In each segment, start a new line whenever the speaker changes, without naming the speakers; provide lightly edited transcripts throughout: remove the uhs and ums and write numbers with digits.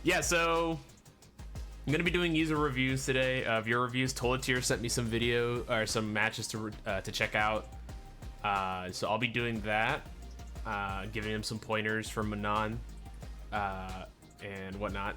Yeah, so I'm gonna be doing user reviews today. Viewer reviews. Tolatier sent me some video or some matches to check out. So I'll be doing that, giving him some pointers from Manon and whatnot.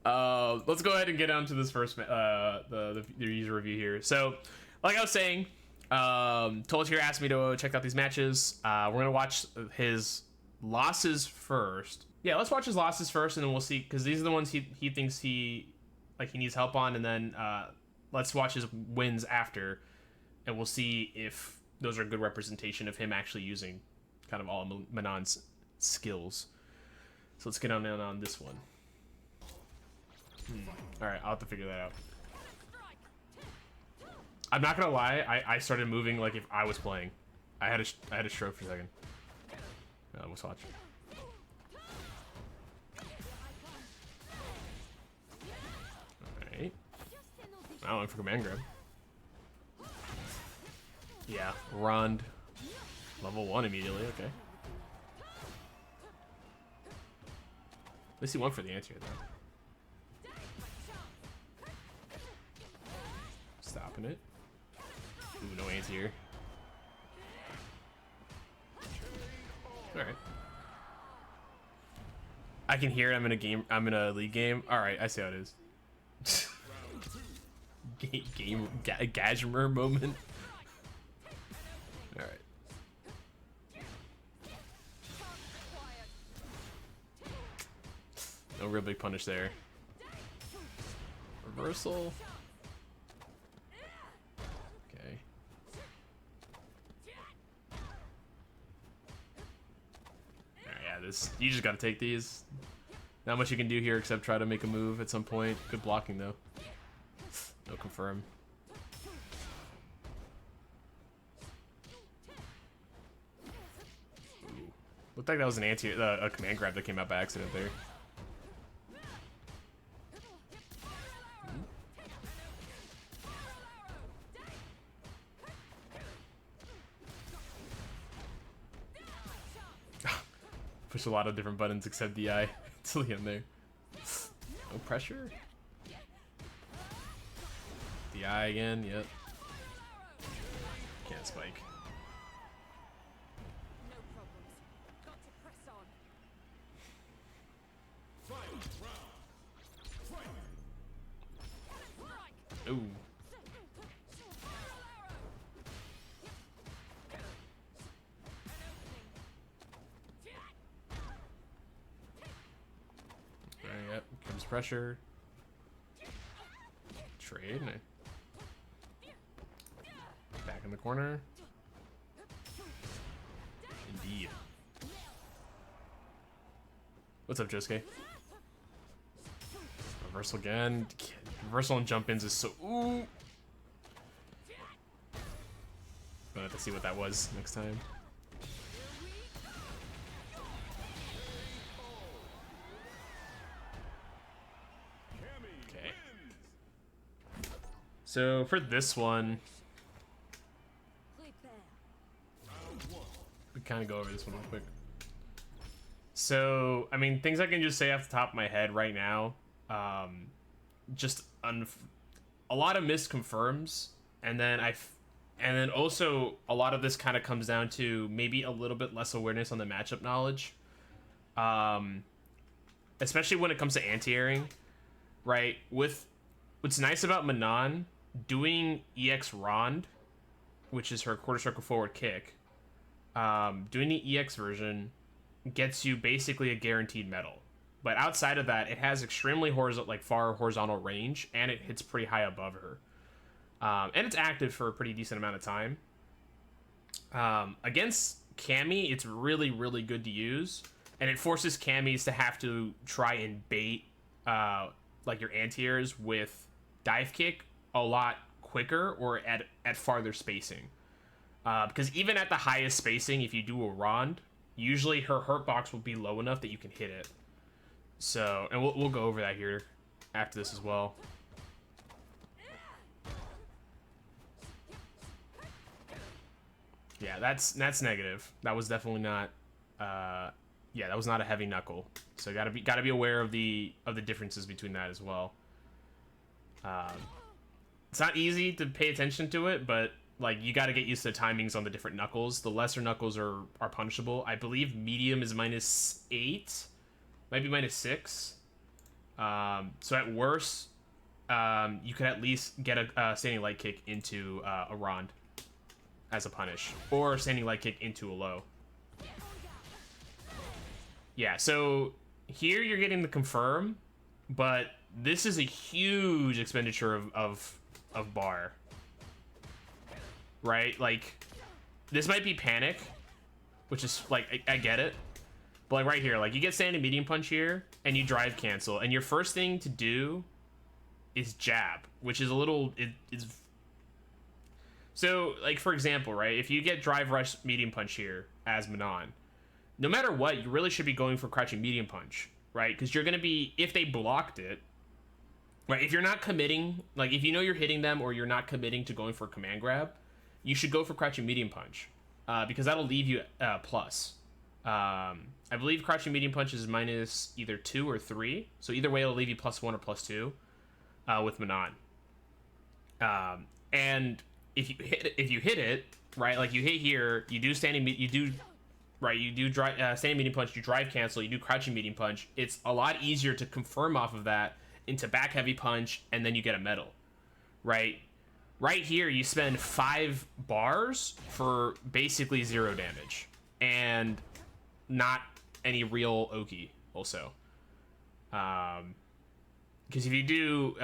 Let's go ahead and get on to this first the user review here. So, like I was saying, Tolatier asked me to check out these matches. We're gonna watch his losses first. Yeah, let's watch his losses first, and then we'll see, because these are the ones he thinks he needs help on, and then let's watch his wins after, and we'll see if those are a good representation of him actually using kind of all Manon's skills. So let's get on in on this one. All right, I'll have to figure that out. I'm not gonna lie, I started moving like if I was playing. I had a stroke for a second. Let's watch. Alright. I went for command grab. Yeah, Rond. Level 1 immediately, okay. At least he went for the anti-air though. Stopping it. Ooh, no anti-air. Alright. I can hear it. I'm in a league game. Alright, I see how it is. Gajmer moment. Alright. No real big punish there. Reversal. Okay. Alright, yeah, this, you just gotta take these. Not much you can do here except try to make a move at some point. Good blocking though. No confirm. Ooh. Looked like that was an a command grab that came out by accident there. Push a lot of different buttons except DI until the end there. No pressure. DI again, yep. Can't spike. Ooh. Yep, comes pressure. Trade. Back in the corner. Indeed. What's up, Josuke? Reversal again. Reversal and jump ins is so. Ooh. Gonna have to see what that was next time. Okay. So for this one, we kind of go over this one real quick. So, I mean, things I can just say off the top of my head right now, just a lot of missed confirms, and then also a lot of this kind of comes down to maybe a little bit less awareness on the matchup knowledge, especially when it comes to anti-airing, right? With what's nice about Manon doing EX Rond, which is her quarter circle forward kick, doing the EX version gets you basically a guaranteed medal. But outside of that, it has extremely far horizontal range, and it hits pretty high above her. And it's active for a pretty decent amount of time. Against Cammy, it's really, really good to use, and it forces Cammys to have to try and bait like your anti-airs with dive kick a lot quicker or at farther spacing. Because even at the highest spacing, if you do a Rond, usually her hurt box will be low enough that you can hit it. So, and we'll go over that here after this as well. Yeah, that's negative. That was definitely not Yeah, that was not a heavy knuckle. So gotta be aware of the differences between that as well. It's not easy to pay attention to it, but like you got to get used to the timings on the different knuckles. The lesser knuckles are punishable. I believe medium is -8, maybe -6. So at worst, you could at least get a standing light kick into a rond as a punish, or a standing light kick into a low. Yeah, so here you're getting the confirm, but this is a huge expenditure of bar. Right? Like, this might be panic, which is, like, I get it. But, like, right here, like, you get standing medium punch here, and you drive cancel, and your first thing to do is jab, which is a little, so, like, for example, right, if you get drive rush medium punch here as Manon, no matter what, you really should be going for crouching medium punch, right? Because you're going to be, if they blocked it, right, if you're not committing, like, if you know you're hitting them or you're not committing to going for a command grab, you should go for crouching medium punch, because that'll leave you plus. I believe crouching medium punch is minus either 2 or 3, so either way it'll leave you +1 or +2 with Manon. And if you hit it, right, like you hit here, you do standing medium punch, you drive cancel, you do crouching medium punch. It's a lot easier to confirm off of that into back heavy punch, and then you get a medal, right? Right here, you spend 5 bars for basically 0 damage, and not any real Oki, also. Because if you do,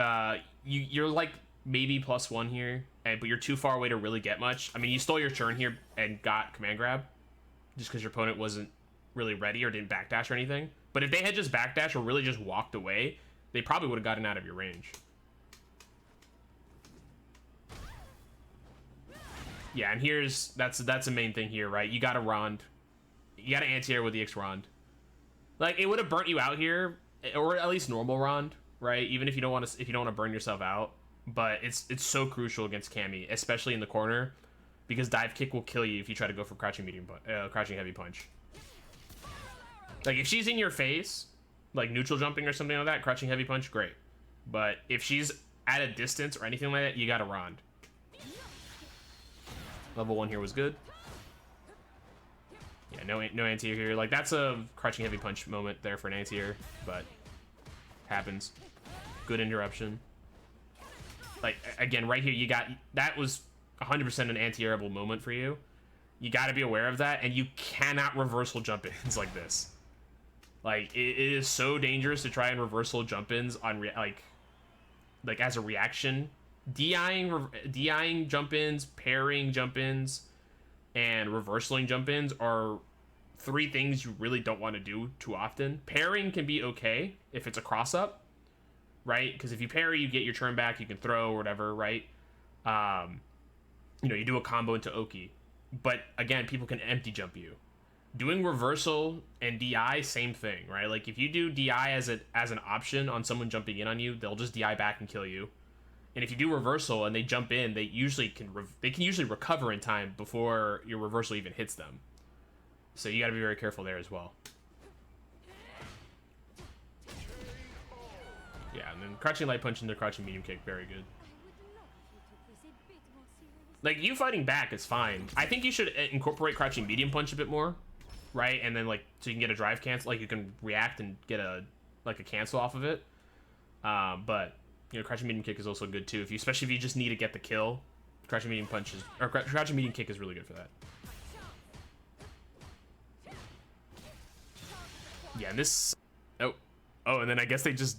you're like maybe +1 here, but you're too far away to really get much. I mean, you stole your turn here and got command grab, just because your opponent wasn't really ready or didn't backdash or anything. But if they had just backdash or really just walked away, they probably would have gotten out of your range. Yeah, and that's the main thing here, right? You got a Rond. You got an anti-air with the X Rond. Like, it would have burnt you out here, or at least normal Rond, right? Even if you don't want to burn yourself out. But it's so crucial against Cammy, especially in the corner, because dive kick will kill you if you try to go for crouching heavy punch. Like, if she's in your face, like neutral jumping or something like that, crouching heavy punch, great. But if she's at a distance or anything like that, you got a Rond. Level 1 here was good. Yeah, no anti-air here. Like, that's a crouching heavy punch moment there for an anti-air, but happens. Good interruption. Like, again, right here, that was 100% an anti-airable moment for you. You got to be aware of that, and you cannot reversal jump-ins like this. Like, it is so dangerous to try and reversal jump-ins on, like as a reaction. DIing jump-ins, parrying jump-ins, and reversaling jump-ins are 3 things you really don't want to do too often. Parrying can be okay if it's a cross-up, right? Because if you parry, you get your turn back, you can throw or whatever, right? You do a combo into Oki. But again, people can empty jump you. Doing reversal and DI, same thing, right? Like, if you do DI as an option on someone jumping in on you, they'll just DI back and kill you. And if you do reversal and they jump in, they can usually recover in time before your reversal even hits them. So you got to be very careful there as well. Yeah, and then crouching light punch into crouching medium kick, very good. Like, you fighting back is fine. I think you should incorporate crouching medium punch a bit more, right? And then, like, so you can get a drive cancel, like you can react and get a cancel off of it. But crouching medium kick is also good too. Especially if you just need to get the kill, crouching medium kick is really good for that. Yeah, and this. Oh, and then I guess they just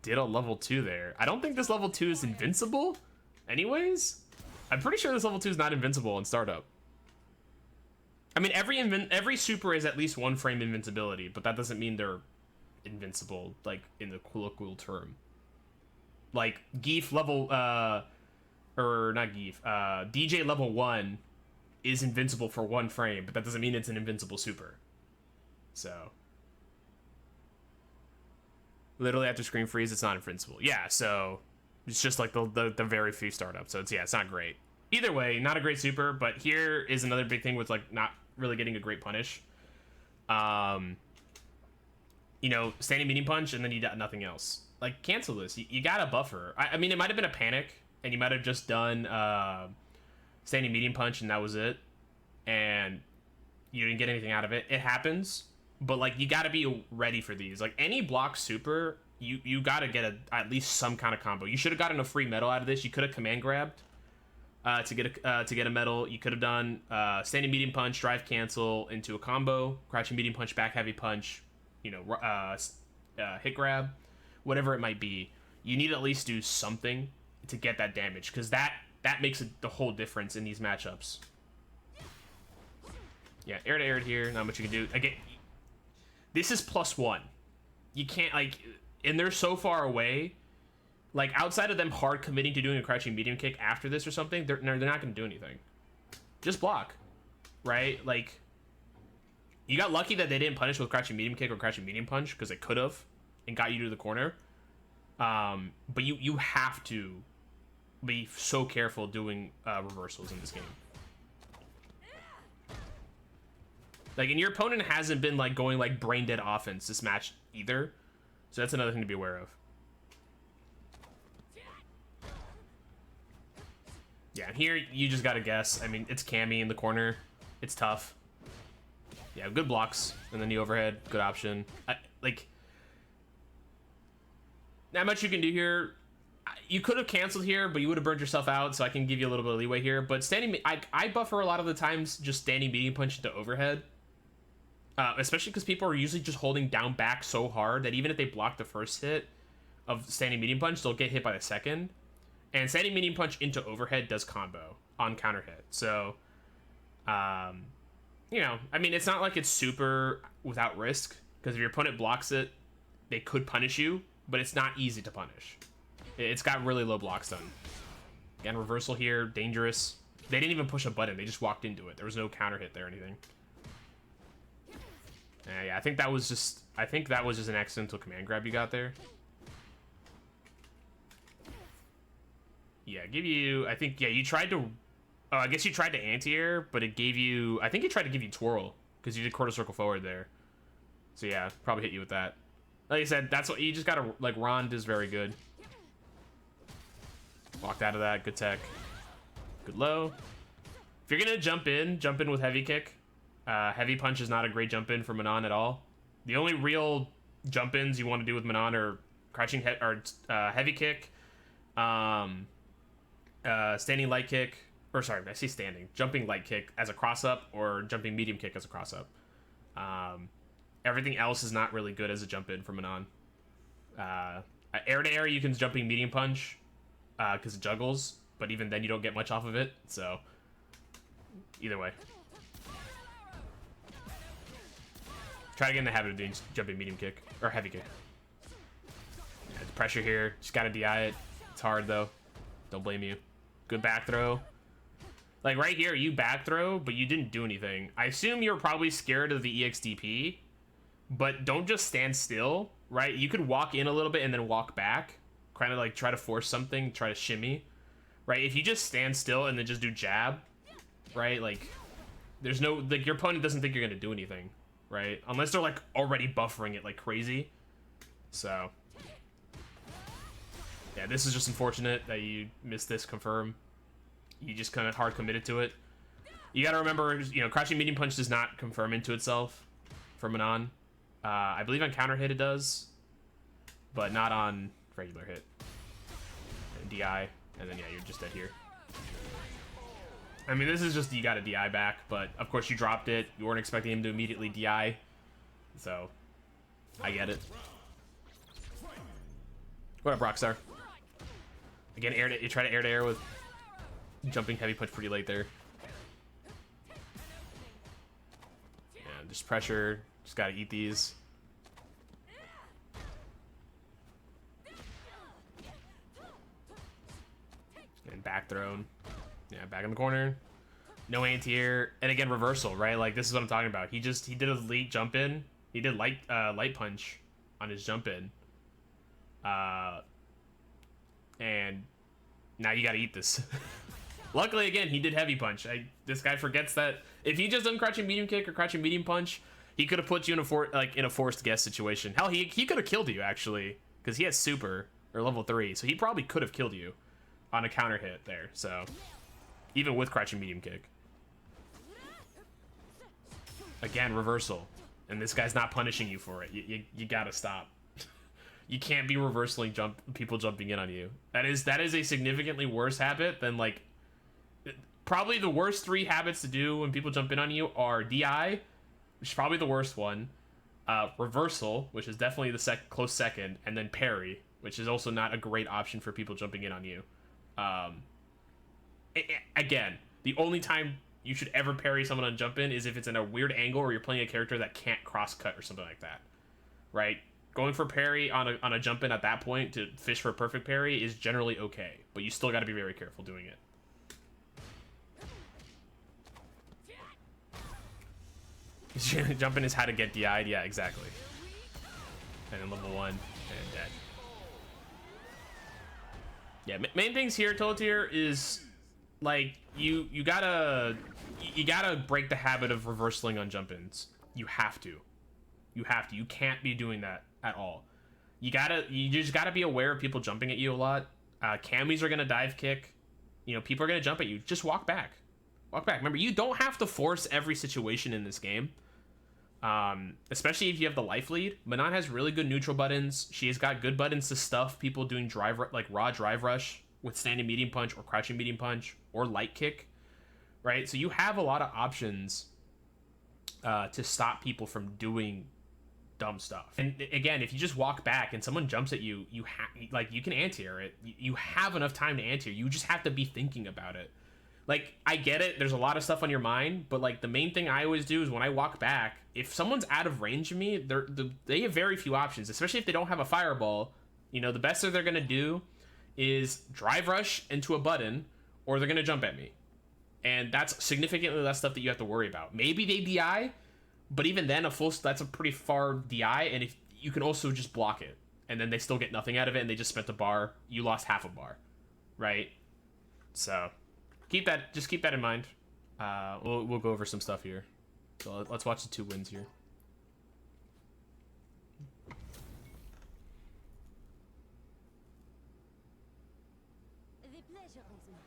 did a level 2 there. I don't think this level 2 is invincible, anyways. I'm pretty sure this level 2 is not invincible in startup. I mean, every super is at least 1 frame invincibility, but that doesn't mean they're invincible, like, in the colloquial term. Like, Geef level, or not Geef, DJ level 1 is invincible for 1 frame, but that doesn't mean it's an invincible super. So, literally after screen freeze, it's not invincible. Yeah, so it's just like the very few startups. So it's not great. Either way, not a great super, but here is another big thing with, like, not really getting a great punish. you know, standing medium punch, and then you got nothing else. Like, cancel this. You got a buffer. I mean, it might have been a panic, and you might have just done standing medium punch, and that was it. And you didn't get anything out of it. It happens, but, like, you got to be ready for these. Like, any block super, you got to get at least some kind of combo. You should have gotten a free medal out of this. You could have command grabbed to get a medal. You could have done standing medium punch, drive cancel into a combo, crouching medium punch, back heavy punch, you know, hit grab, whatever it might be. You need to at least do something to get that damage, because that makes the whole difference in these matchups. Yeah, air to air here, not much you can do. Again, this is +1. You can't, like, and they're so far away. Like, outside of them hard committing to doing a crouching medium kick after this or something, they're not going to do anything. Just block, right? Like, you got lucky that they didn't punish with crouching medium kick or crouching medium punch, because they could have and got you to the corner. But you have to be so careful doing reversals in this game. Like, and your opponent hasn't been, like, going, like, brain dead offense this match either. So that's another thing to be aware of. Yeah, and here you just gotta guess. I mean, it's Cammy in the corner. It's tough. Yeah, good blocks. And then the overhead, good option. Like, not much you can do here. You could have canceled here, but you would have burned yourself out, so I can give you a little bit of leeway here. But standing, I buffer a lot of the times just standing medium punch into overhead. Especially because people are usually just holding down back so hard that even if they block the first hit of standing medium punch, they'll get hit by the second. And standing medium punch into overhead does combo on counter hit. So, you know, I mean, it's not like it's super without risk, because if your opponent blocks it, they could punish you, but it's not easy to punish. It's got really low blocks done. Again, reversal here, dangerous. They didn't even push a button. They just walked into it. There was no counter hit there or anything. Yeah, I think that was just an accidental command grab you got there. Yeah, give you, I think, yeah, you tried to, I guess you tried to anti-air, but it gave you, I think it tried to give you twirl, because you did quarter circle forward there. So yeah, probably hit you with that. Like I said, that's what, you just gotta, like, Rond is very good. Walked out of that, good tech. Good low. If you're gonna jump in with heavy kick. Heavy punch is not a great jump in for Manon at all. The only real jump ins you want to do with Manon are crouching heavy kick, standing light kick, or sorry, I say standing, jumping light kick as a cross up, or jumping medium kick as a cross up. Everything else is not really good as a jump in for Manon. Air to air, you can jumping medium punch because it juggles, but even then you don't get much off of it. So either way. Try to get in the habit of doing jumping medium kick, or heavy kick. Yeah, the pressure here, just gotta DI it. It's hard though, don't blame you. Good back throw. Like right here, you back throw, but you didn't do anything. I assume you're probably scared of the EXDP, but don't just stand still, right? You could walk in a little bit and then walk back, kind of like try to force something, try to shimmy, right? If you just stand still and then just do jab, right? Like, there's no, like, your opponent doesn't think you're gonna do anything. Right? Unless they're, like, already buffering it like crazy. So, yeah, this is just unfortunate that you missed this confirm. You just kind of hard committed to it. You gotta remember, you know, crouching medium punch does not confirm into itself for Manon. I believe on counter hit it does, but not on regular hit. And DI, and then, yeah, you're just dead here. I mean, this is just, you got a DI back, but of course you dropped it. You weren't expecting him to immediately DI. So, I get it. What up, Rockstar? Again, you try to air to air with jumping heavy punch pretty late there. Yeah, just pressure. Just gotta eat these. And back thrown. Yeah, back in the corner. No anti-air. And again, reversal, right? Like, this is what I'm talking about. He did a late jump in. He did light punch on his jump in. And now you gotta eat this. Luckily, again, he did heavy punch. This guy forgets that if he just done crouching medium kick or crouching medium punch, He could have put you in a forced guess situation. Hell, he could have killed you actually, because he has super or level 3, so he probably could have killed you on a counter hit there. So even with crouching medium kick. Again, reversal, and this guy's not punishing you for it. You gotta stop. You can't be reversaling people jumping in on you. That is a significantly worse habit than like probably the worst 3 habits to do when people jump in on you are DI, which is probably the worst one, reversal, which is definitely the close second, and then parry, which is also not a great option for people jumping in on you. Again, the only time you should ever parry someone on jump in is if it's in a weird angle or you're playing a character that can't cross cut or something like that, right? Going for parry on a jump in at that point to fish for a perfect parry is generally okay, but you still got to be very careful doing it. Jump in is how to get DI'd, yeah, exactly. And then level 1 and dead. Yeah, main things here, Toltier, is like you gotta break the habit of reversaling on jump-ins. You have to. You can't be doing that at all. You just gotta be aware of people jumping at you a lot. Camis are gonna dive kick. You know, people are gonna jump at you. Just walk back. Walk back. Remember, you don't have to force every situation in this game. Especially if you have the life lead. Manon has really good neutral buttons. She has got good buttons to stuff people doing raw drive rush with standing medium punch or crouching medium punch or light kick, right? So you have a lot of options to stop people from doing dumb stuff. And again, if you just walk back and someone jumps at you, you can anti-air it. You have enough time to anti-air. You just have to be thinking about it. Like, I get it, there's a lot of stuff on your mind, but like the main thing I always do is when I walk back, if someone's out of range of me, they have very few options, especially if they don't have a fireball. You know, the best that they're gonna do is drive rush into a button, or they're gonna jump at me. And that's significantly less stuff that you have to worry about. Maybe they DI, but even then, that's a pretty far DI, and if you can also just block it, and then they still get nothing out of it, and they just spent a bar. You lost half a bar, right? So just keep that in mind. We'll go over some stuff here. So let's watch the 2 wins here.
The pleasure is mine.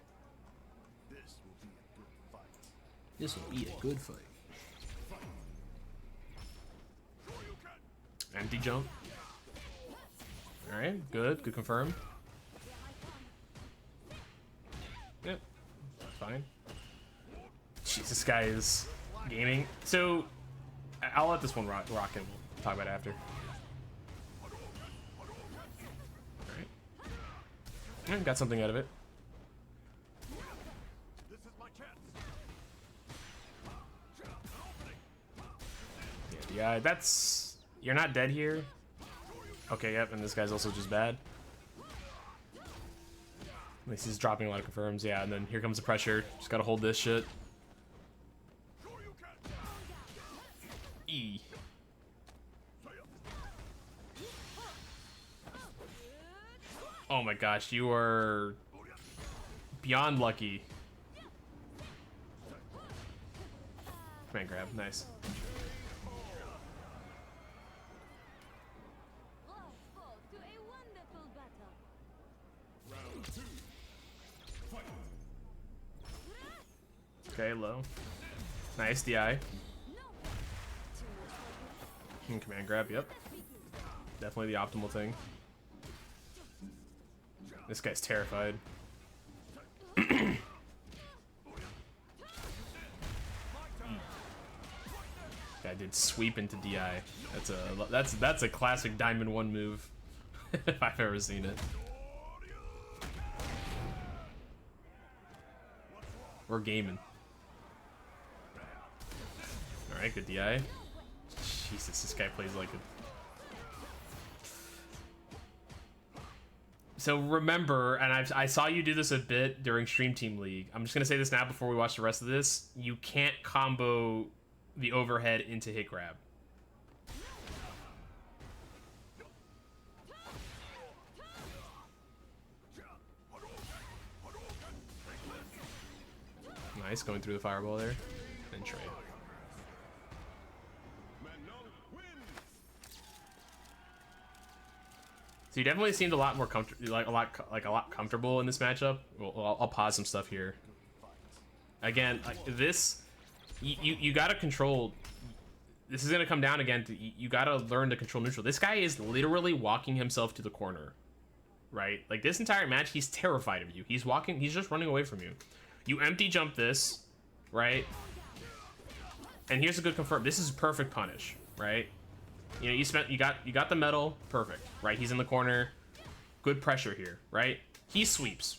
This will be a good fight. Empty jump. All right, good confirm. Yep, fine. Jeez, this guy is gaming. So I'll let this one rock and we'll talk about it after. All right, got something out of it. Yeah, that's... You're not dead here. Okay, yep, and this guy's also just bad. At least he's dropping a lot of confirms, yeah, and then here comes the pressure. Just gotta hold this shit. E. Oh my gosh, you are beyond lucky. Command grab, nice. Okay, low. Nice DI. And command grab, yep. Definitely the optimal thing. This guy's terrified. Guy did sweep into DI. That's a classic Diamond 1 move if I've ever seen it. We're gaming. Alright, good DI. Jesus, this guy plays like a... So remember, and I saw you do this a bit during Stream Team League. I'm just going to say this now before we watch the rest of this. You can't combo the overhead into hit grab. Nice, going through the fireball there. And Trey. So you definitely seemed a lot more comfortable, like a lot comfortable in this matchup. Well, I'll pause some stuff here. Again, like this, you gotta control. This is gonna come down again to you gotta learn to control neutral. This guy is literally walking himself to the corner, right? Like this entire match, he's terrified of you. He's just running away from you. You empty jump this, right? And here's a good confirm. This is perfect punish, right? You know, you got the metal, perfect, right? He's in the corner, good pressure here, right? He sweeps.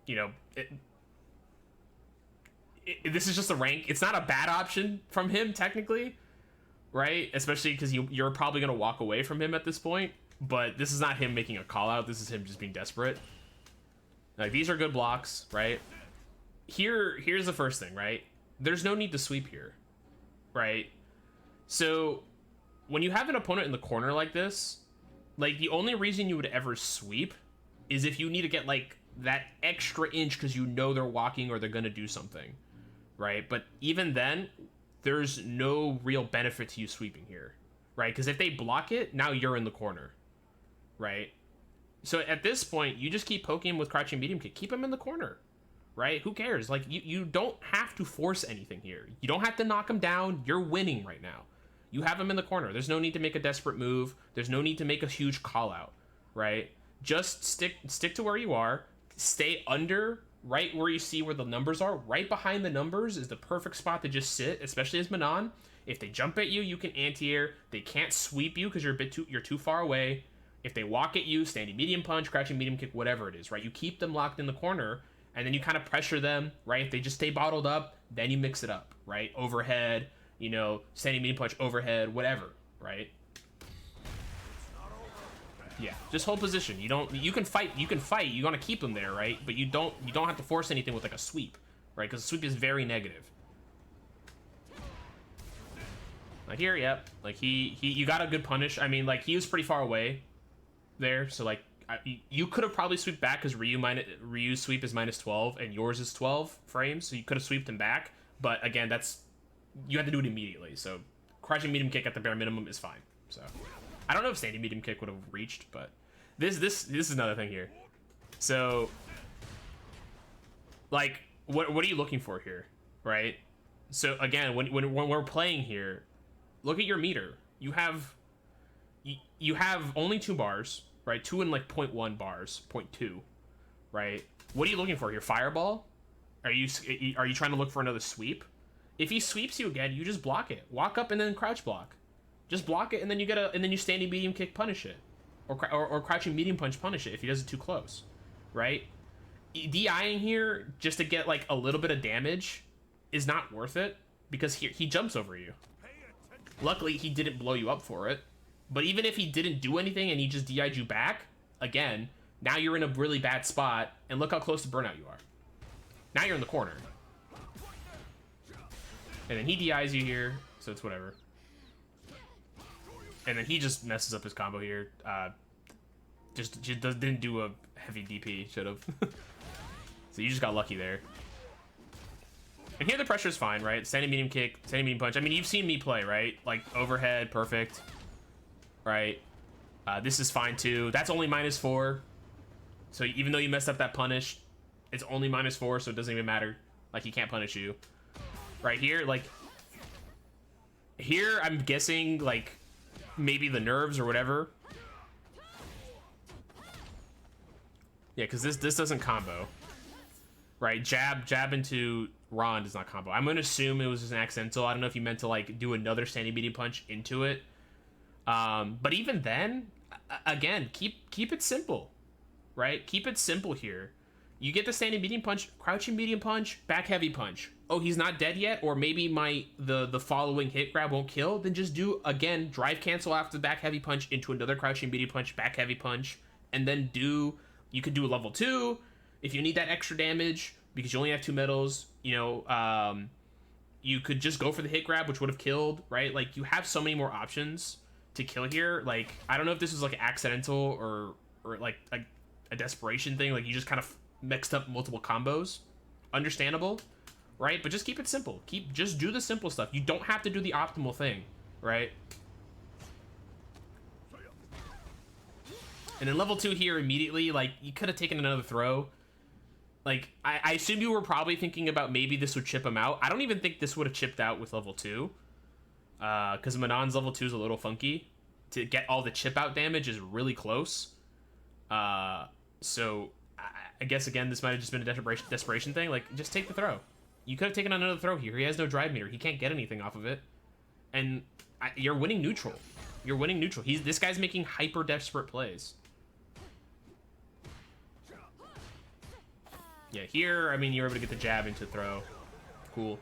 You know, this is just a rank. It's not a bad option from him technically, right? Especially because you're probably gonna walk away from him at this point. But this is not him making a call out. This is him just being desperate. Like these are good blocks, right? Here's the first thing, right? There's no need to sweep here, right? So when you have an opponent in the corner like this, like the only reason you would ever sweep is if you need to get like that extra inch because you know they're walking or they're gonna do something, right? But even then, there's no real benefit to you sweeping here, right? Because if they block it, now you're in the corner, right? So at this point, you just keep poking him with crouching medium kick. Keep him in the corner, right? Who cares? Like you don't have to force anything here. You don't have to knock him down. You're winning right now. You have him in the corner. There's no need to make a desperate move. There's no need to make a huge call out, right? Just stick to where you are. Stay under, right where you see where the numbers are. Right behind the numbers is the perfect spot to just sit, especially as Manon. If they jump at you, you can anti-air. They can't sweep you because you're too far away. If they walk at you, standing medium punch, crouching medium kick, whatever it is, right? You keep them locked in the corner, and then you kind of pressure them, right? If they just stay bottled up, then you mix it up, right? Overhead, you know, standing medium punch, overhead, whatever, right? Yeah, just hold position. You can fight. You want to keep them there, right? But you don't have to force anything with like a sweep, right? Because sweep is very negative. Like here, yep. Like you got a good punish. I mean, like he was pretty far away there, so like you could have probably sweeped back because Ryu's sweep is -12 and yours is 12 frames, so you could have sweeped him back. But again, you have to do it immediately. So crouching medium kick at the bare minimum is fine. So I don't know if standing medium kick would have reached, but this is another thing here. So like what are you looking for here, right? So again, when we're playing here, look at your meter. You have only 2 bars, right? 2 and like 0.1 bars, 0.2, right? What are you looking for here? Fireball? Are you trying to look for another sweep? If he sweeps you again, you just block it. Walk up and then crouch block. Just block it, and then you standing medium kick punish it, or crouching medium punch punish it if he does it too close, right? DIing here just to get like a little bit of damage is not worth it because he jumps over you. Luckily, he didn't blow you up for it. But even if he didn't do anything and he just DI'd you back, again, now you're in a really bad spot, and look how close to burnout you are. Now you're in the corner. And then he DIs you here, so it's whatever. And then he just messes up his combo here. Didn't do a heavy DP, should have. So you just got lucky there. And here the pressure is fine, right? Standing medium kick, standing medium punch. I mean, you've seen me play, right? Like overhead, perfect. Right? This is fine too. That's only -4. So even though you messed up that punish, it's only -4, so it doesn't even matter. Like he can't punish you. Right here, like here I'm guessing like maybe the nerves or whatever. Yeah, because this doesn't combo. Right? Jab into Ron does not combo. I'm gonna assume it was just an accidental. I don't know if you meant to like do another standing medium punch into it. But even then, again, keep it simple, right? Keep it simple here. You get the standing medium punch, crouching medium punch, back heavy punch. Oh, he's not dead yet, or maybe the following hit grab won't kill. Then just do again drive cancel after the back heavy punch into another crouching medium punch, back heavy punch, and then you could do a level 2 if you need that extra damage because you only have 2 medals. You know, you could just go for the hit grab, which would have killed, right? Like you have so many more options to kill here. Like I don't know if this was like accidental or like a desperation thing. Like you just kind of mixed up multiple combos. Understandable, right? But just keep it simple. Just do the simple stuff. You don't have to do the optimal thing, right? And then level 2 here immediately, like, you could have taken another throw. Like, I assume you were probably thinking about maybe this would chip him out. I don't even think this would have chipped out with level 2. Because Manon's level 2 is a little funky. To get all the chip out damage is really close. So, I guess, again, this might have just been a desperation thing. Like, just take the throw. You could have taken another throw here. He has no drive meter. He can't get anything off of it. And you're winning neutral. You're winning neutral. This guy's making hyper desperate plays. Yeah, here, I mean, you're able to get the jab into throw. Cool.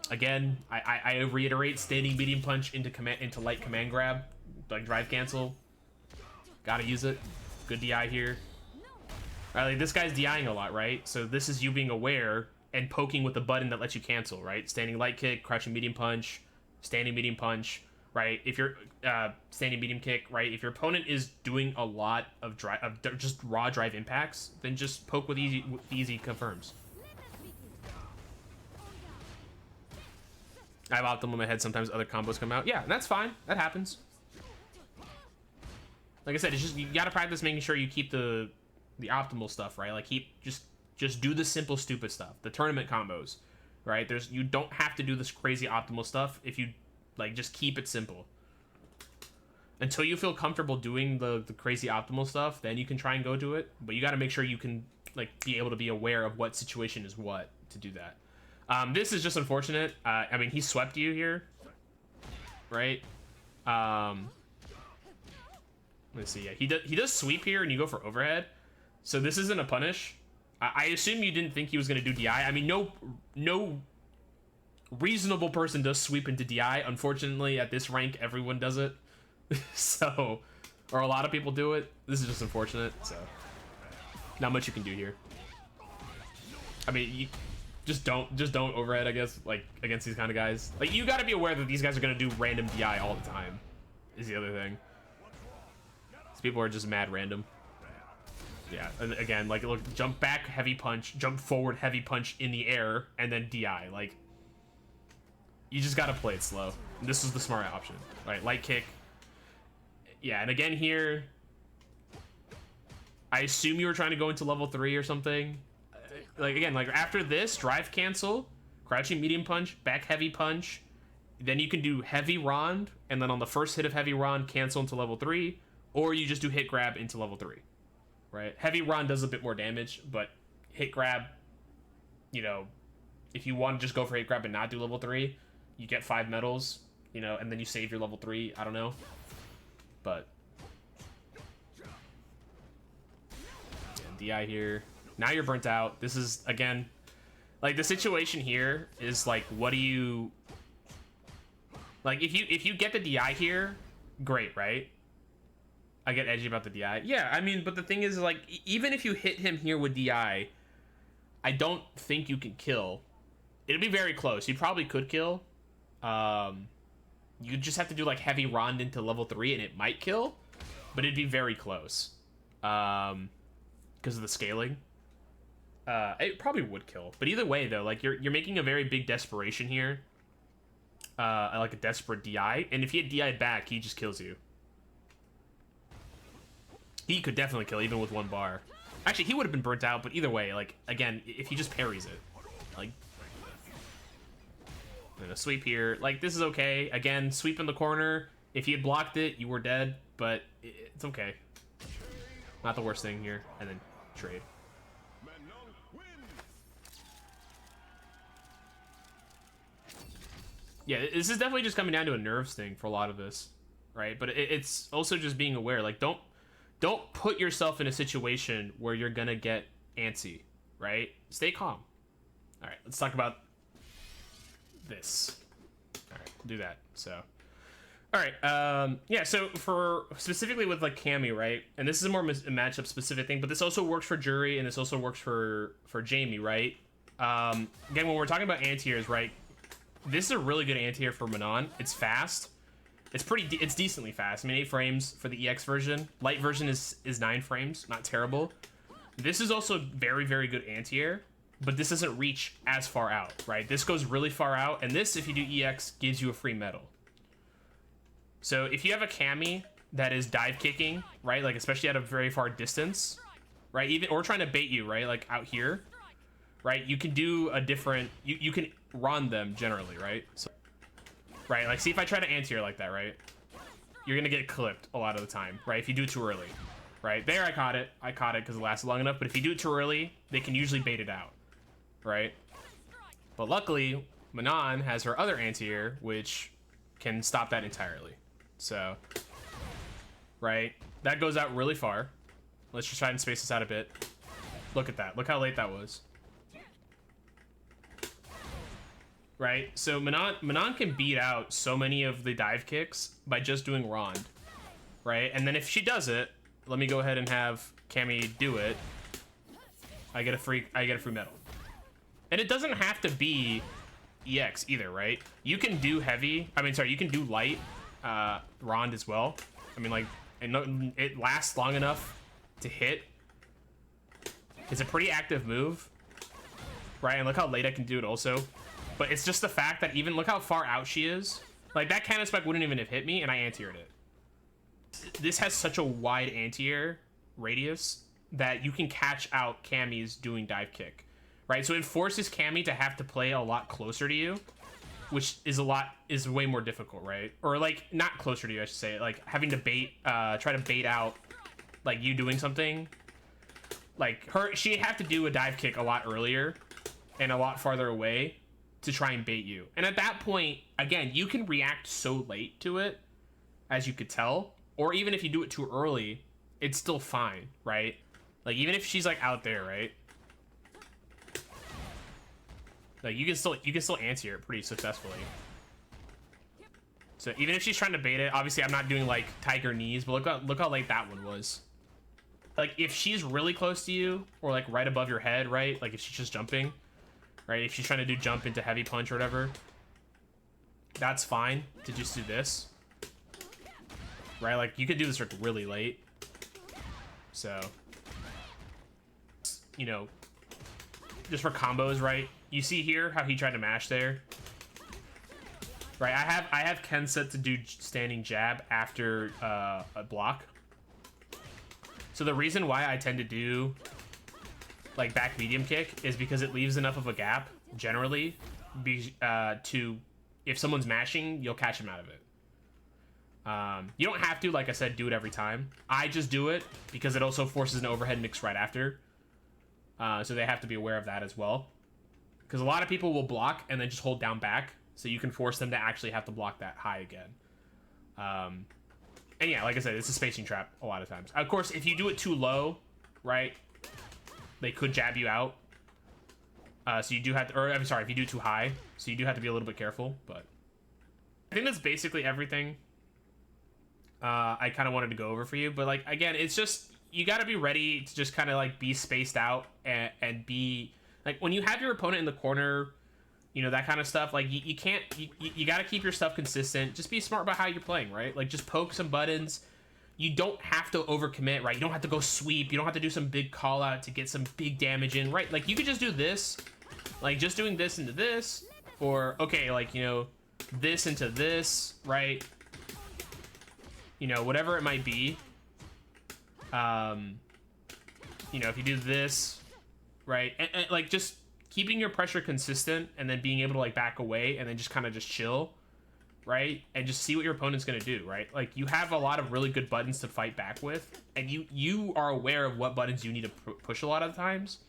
Again, I reiterate, standing medium punch into light command grab, like drive cancel. Gotta use it. Good DI here. Alright, like this guy's DIing a lot, right? So this is you being aware and poking with the button that lets you cancel, right? Standing light kick, crouching medium punch, standing medium punch, right? If you're standing medium kick, right? If your opponent is doing a lot of just raw drive impacts, then just poke with easy confirms. I have optimal in my head. Sometimes other combos come out. Yeah, that's fine. That happens. Like I said, it's just you gotta practice making sure you keep the optimal stuff, right? Like just do the simple stupid stuff, the tournament combos, right? You don't have to do this crazy optimal stuff if you like just keep it simple. Until you feel comfortable doing the crazy optimal stuff, then you can try and go do it. But you got to make sure you can like be able to be aware of what situation is what to do that. This is just unfortunate. I mean, he swept you here, right? Let's see. Yeah, he does sweep here, and you go for overhead. So this isn't a punish. I assume you didn't think he was going to do DI. I mean, no reasonable person does sweep into DI. Unfortunately, at this rank, everyone does it. So, or a lot of people do it. This is just unfortunate. So, not much you can do here. I mean, you just don't overhead, I guess, like against these kind of guys. Like, you got to be aware that these guys are going to do random DI all the time. Is the other thing. These people are just mad random. Yeah, and again, like, look, jump back, heavy punch, jump forward, heavy punch in the air, and then DI. Like, you just gotta play it slow. And this is the smart option. All right, light kick. Yeah, and again here, I assume you were trying to go into level 3 or something. Like, again, like, after this, drive cancel, crouching medium punch, back heavy punch, then you can do heavy rond, and then on the first hit of heavy rond, cancel into level 3, or you just do hit grab into level 3. Right? Heavy rond does a bit more damage, but hit grab, you know, if you want to just go for hit grab and not do level 3, you get 5 medals, you know, and then you save your level 3. I don't know. But yeah, DI here. Now you're burnt out. This is, again, like, the situation here is like, what do you, like, if you get the DI here, great, right? I get edgy about the DI. Yeah, I mean, but the thing is, like, even if you hit him here with DI, I don't think you can kill. It'd be very close. You probably could kill. You just have to do, like, heavy rond into level 3, and it might kill. But it'd be very close. Because of the scaling. It probably would kill. But either way, though, like, you're making a very big desperation here. Like a desperate DI. And if he had DI back, he just kills you. He could definitely kill, even with 1 bar. Actually, he would have been burnt out, but either way, like, again, if he just parries it. Like, and a sweep here. Like, this is okay. Again, sweep in the corner. If he had blocked it, you were dead, but it's okay. Not the worst thing here. And then trade. Yeah, this is definitely just coming down to a nerves thing for a lot of this, right? But it's also just being aware. Like, don't put yourself in a situation where you're gonna get antsy, right? Stay calm. All right, let's talk about this. All right, we'll do that. So, all right, yeah. So for specifically with like Cammy, right? And this is a more matchup specific thing, but this also works for Jury and this also works for Jamie, right? Again, when we're talking about anti-airs, right? This is a really good anti-air for Manon. It's fast. It's decently fast. I mean, 8 frames for the EX version. Light version is 9 frames. Not terrible. This is also very, very good anti-air, but this doesn't reach as far out, right? This goes really far out, and this, if you do EX, gives you a free medal. So if you have a Cammy that is dive kicking, right, like especially at a very far distance, right, even or trying to bait you, right, like out here, right, you can do a different, you can run them generally, right? So, right, like see if I try to anti-air like that, right, you're gonna get clipped a lot of the time, right, if you do it too early, right? There I caught it because it lasted long enough, but if you do it too early, they can usually bait it out, right? But luckily, Manon has her other anti-air, which can stop that entirely. So, right, that goes out really far. Let's just try and space this out a bit. Look at that. Look how late that was. Right, so Manon can beat out so many of the dive kicks by just doing Rond, right? And then if she does it, let me go ahead and have Cammy do it. I get a free medal. And it doesn't have to be EX either, right? You can do heavy. I mean, sorry, you can do light Rond as well. I mean, like, it lasts long enough to hit. It's a pretty active move, right? And look how late I can do it also. But it's just the fact that even look how far out she is. Like that cannon spike wouldn't even have hit me, and I anti-aired it. This has such a wide anti-air radius that you can catch out Cammys doing dive kick, right? So it forces Cammy to have to play a lot closer to you, which is way more difficult, right? Or like not closer to you, I should say, like having to try to bait out, like you doing something. Like she'd have to do a dive kick a lot earlier and a lot farther away to try and bait you. And at that point, again, you can react so late to it, as you could tell, or even if you do it too early, it's still fine, right? Like even if she's like out there, right? Like you can still anti it pretty successfully. So even if she's trying to bait it, obviously I'm not doing like tiger knees, but look how late that one was. Like if she's really close to you or like right above your head, right? Like if she's just jumping, right? If she's trying to do jump into heavy punch or whatever, that's fine to just do this, right? Like you could do this really late. So, you know, just for combos, right? You see here how he tried to mash there, right? I have Ken set to do standing jab after a block. So the reason why I tend to do like back medium kick is because it leaves enough of a gap generally to, if someone's mashing, you'll catch him out of it. You don't have to, like I said, do it every time. I just do it because it also forces an overhead mix right after. So they have to be aware of that as well. Because a lot of people will block and then just hold down back, so you can force them to actually have to block that high again. And yeah, like I said, it's a spacing trap a lot of times. Of course, if you do it too low, right, they could jab you out. So you do have to, or I'm sorry, if you do it too high, so you do have to be a little bit careful. But I think that's basically everything I kind of wanted to go over for you. But like, again, it's just, you got to be ready to just kind of like be spaced out and be like, when you have your opponent in the corner, you know, that kind of stuff, like you can't, you got to keep your stuff consistent. Just be smart about how you're playing, right? Like just poke some buttons. You don't have to overcommit, right? You don't have to go sweep. You don't have to do some big call out to get some big damage in, right? Like you could just do this, like just doing this into this, or okay, like, you know, this into this, right? You know, whatever it might be. You know, if you do this, right? And like just keeping your pressure consistent and then being able to like back away and then just kind of just chill, right? And just see what your opponent's going to do, right? Like you have a lot of really good buttons to fight back with, and you are aware of what buttons you need to push a lot of the times.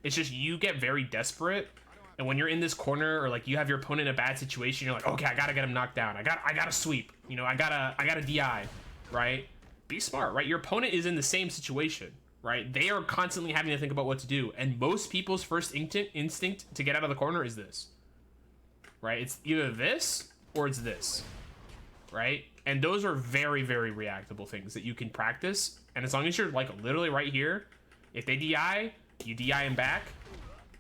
It's just you get very desperate, and when you're in this corner or like you have your opponent in a bad situation, you're like, okay, I got to get him knocked down. I got to sweep. You know, I got to DI, right? Be smart, right? Your opponent is in the same situation, right? They are constantly having to think about what to do, and most people's first instinct to get out of the corner is this, right? It's either this or it's this, right? And those are very, very reactable things that you can practice. And as long as you're like literally right here, if they DI, you DI them back,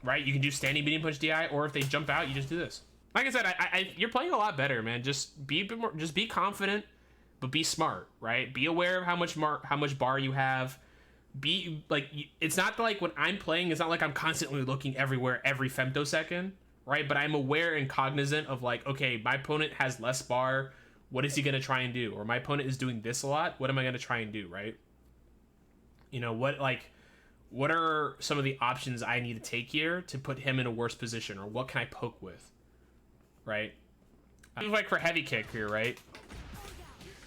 right? You can do standing medium punch DI, or if they jump out, you just do this. Like I said, you're playing a lot better, man. Just be a bit more, just be confident, but be smart, right? Be aware of how much bar you have. Be like, it's not like when I'm playing, it's not like I'm constantly looking everywhere every femtosecond, right? But I'm aware and cognizant of like, okay, my opponent has less bar, What is he going to try and do? Or my opponent is doing this a lot. What am I going to try and do, right? You know, what are some of the options I need to take here to put him in a worse position? Or what can I poke with, right? Like for heavy kick here, right?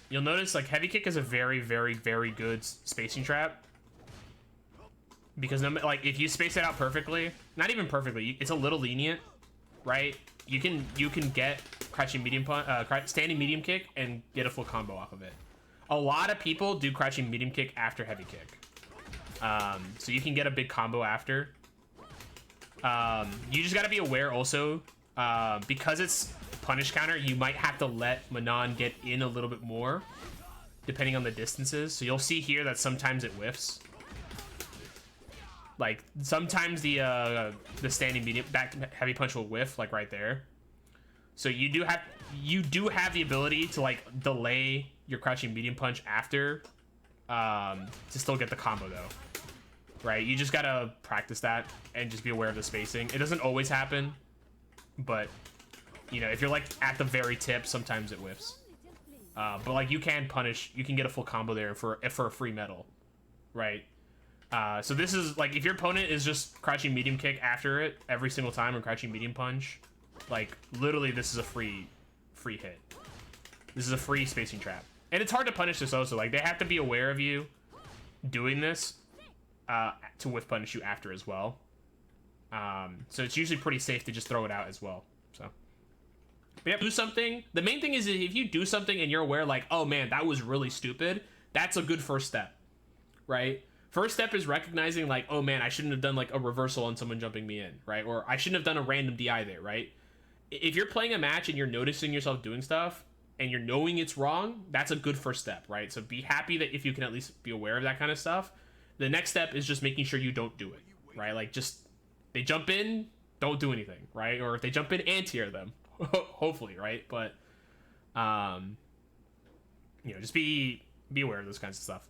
You'll notice like heavy kick is a very, very, very good spacing trap. Because like if you space it out perfectly, not even perfectly, it's a little lenient, right? You can get crouching medium standing medium kick and get a full combo off of it. A lot of people do crouching medium kick after heavy kick, so you can get a big combo after. You just got to be aware also, because it's punish counter, you might have to let Manon get in a little bit more, depending on the distances. So you'll see here that sometimes it whiffs. Like sometimes the standing medium back to heavy punch will whiff, like right there. So you do have the ability to like delay your crouching medium punch after, to still get the combo though. Right? You just gotta practice that and just be aware of the spacing. It doesn't always happen, but you know, if you're like at the very tip, sometimes it whiffs. But like you can get a full combo there for a free medal, right? So this is like, if your opponent is just crouching medium kick after it every single time or crouching medium punch, like literally this is a free hit. This is a free spacing trap. And it's hard to punish this also. Like they have to be aware of you doing this to whiff punish you after as well. So it's usually pretty safe to just throw it out as well. So yeah, do something. The main thing is if you do something and you're aware like, oh man, that was really stupid, that's a good first step, right? First step is recognizing like, oh man, I shouldn't have done like a reversal on someone jumping me in, right? Or I shouldn't have done a random DI there, right? If you're playing a match and you're noticing yourself doing stuff and you're knowing it's wrong, that's a good first step, right? So be happy that if you can at least be aware of that kind of stuff. The next step is just making sure you don't do it, right? Like just, they jump in, don't do anything, right? Or if they jump in, anti-air them, hopefully, right? But, you know, just be aware of those kinds of stuff.